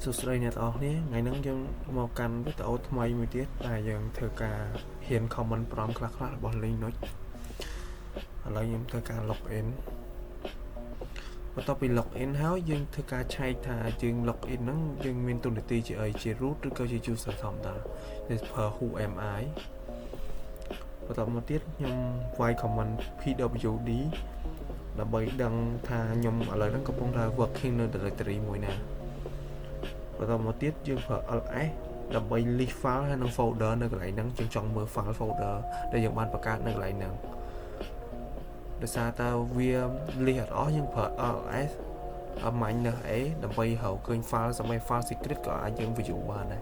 សួស្តីអ្នកទាំងអស់គ្នាថ្ងៃនេះយើងមកកាន់វីដេអូថ្មីមួយទៀតដែលយើងធ្វើការហ៊ាន comment 5ខ្លះៗរបស់ Linux ឥឡូវខ្ញុំធ្វើការ log in បន្ទាប់ពី log in ហើយយើងធ្វើការឆែកថាយើង log in ហ្នឹងយើងមានតួនាទីជាអីជា root ឬក៏ជា user ធម្មតា this per who am I បន្ទាប់មកទៀតខ្ញុំវាយ comment pwd ដើម្បីដឹងថាខ្ញុំឥឡូវហ្នឹងកំពុងតែ working នៅ directory មួយណាបន្តមកទៀតយើងប្រើ ls ដើម្បី list file ហើយនឹង folder នៅកន្លែងហ្នឹងយើងចង់មើល file folder ដែលយើងបានបង្កើតនៅកន្លែងហ្នឹងដោយសារតើវា list អត់អស់យើងប្រើ ls minus a ដើម្បីរកឃើញ file សម្រាប់ file secret ក៏អាចយើង view បានដែរ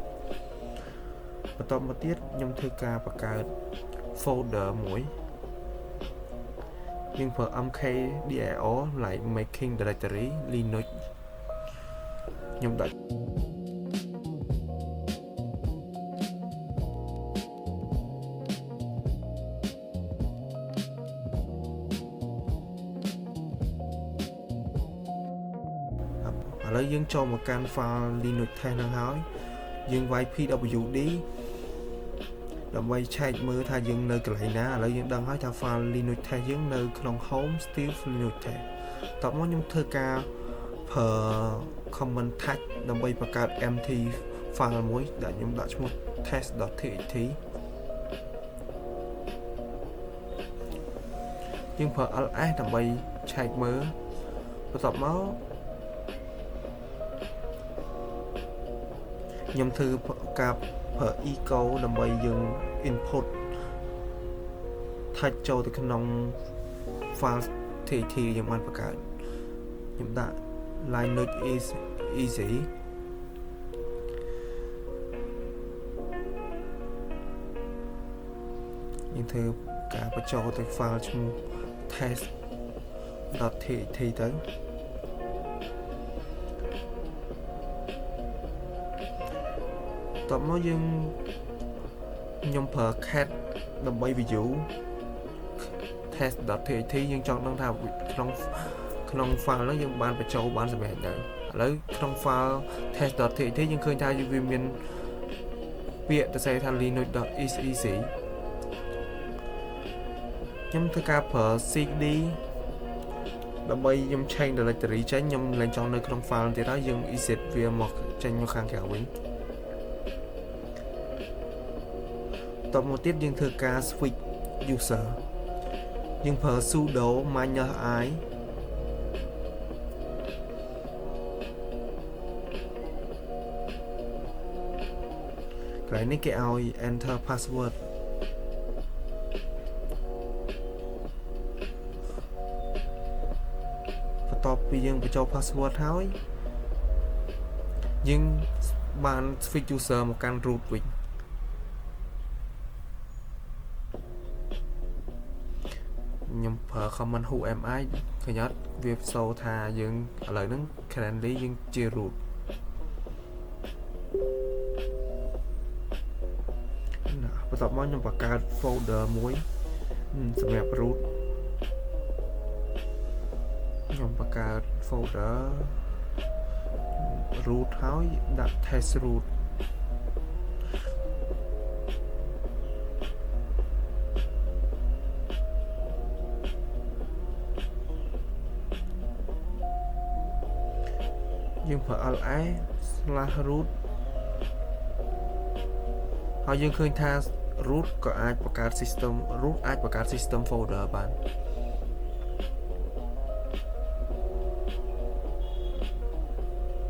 បន្តមកទៀតខ្ញុំធ្វើការបង្កើត folder មួយយើងប្រើ mkdir like making directory linux ខ្ញុំដាក់ឥឡូវយើងចូលមកកាន់ file linux test ហ្នឹងហើយយើងវាយ pwd ដើម្បីឆែកមើលថាយើងនៅកន្លែងណាឥឡូវយើងដឹងហើយថា file linux test យើងនៅក្នុង home steve linux test តោះមកខ្ញុំធ្វើការប្រើ command tag ដើម្បីបង្កើត empty file មួយដែលខ្ញុំដាក់ឈ្មោះ test.txt យើងប្រើ ls ដើម្បីឆែកមើលបន្ទាប់មកខ្ញុំធ្វើការប្រើ echo ដើម្បីយើង input tag ចូលទៅក្នុង file txt យើងបានបង្កើតខ្ញុំដាក់ Linux is easy យើងធ្វើការបញ្ចូលទៅ file ឈ្មោះ test.txt ទៅតបមកខ្ញុំប្រើ cat ដើម្បី view test.txt យើងចង់ដឹងថាក្នុង file ហ្នឹងយើងបានបញ្ចូលបានសម្រាប់ដែរឥឡូវក្នុង file test.txt យើងឃើញថាវាមានពាក្យទៅសេថា linux.is.easy ខ្ញុំធ្វើការប្រើ cd ដើម្បីខ្ញុំ change directory ចេញខ្ញុំឡើងចង់នៅក្នុង file ទៀតហើយយើង exit វាមកចេញមកខាងក្រៅវិញតមកទៀតយើងធ្វើការ switch user យើងប្រើ sudo minus i កន្លែងនេះគេឲ្យ enter password បន្ទាប់ពីយើងបញ្ចូល password ហើយយើងបាន switch user មកកាន់ root វិញខ្ញុំប្រើ command who am I ឃើញអត់វាសូថាយើងឥឡូវហ្នឹង currently យើងជា root បន្ទាប់មកខ្ញុំបង្កើត folder មួយសម្រាប់ root ខ្ញុំបង្កើត folder root ហើយដាក់ test root យើងប្រើ ls/root ហើយយើងឃើញថា root ក៏អាចបង្កើត system root អាចបង្កើត system folder បាន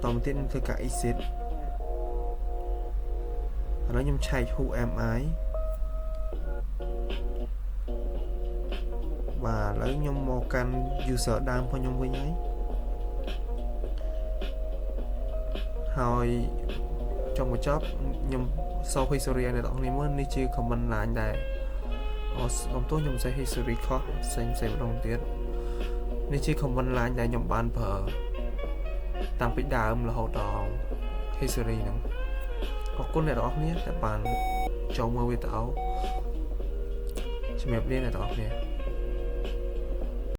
តមកទៀតខ្ញុំធ្វើការ exit ឥឡូវខ្ញុំឆែក who am I បាទឥឡូវខ្ញុំមកកាន់ user ដើមរបស់ខ្ញុំវិញហើយចុងបញ្ចប់ខ្ញុំ show history អ្នកនរគ្នាមើលនេះជា comment line ដែរបងទោះខ្ញុំសេ history ខុសផ្សេងម្ដងទៀតនេះជា comment line ដែលខ្ញុំបានប្រើតាំងពីដើមរហូតដល់ history ហ្នឹងអរគុណអ្នកនរគ្នាដែលបានចូលមើលវីដេអូជំរាបលាអ្នកនរគ្នា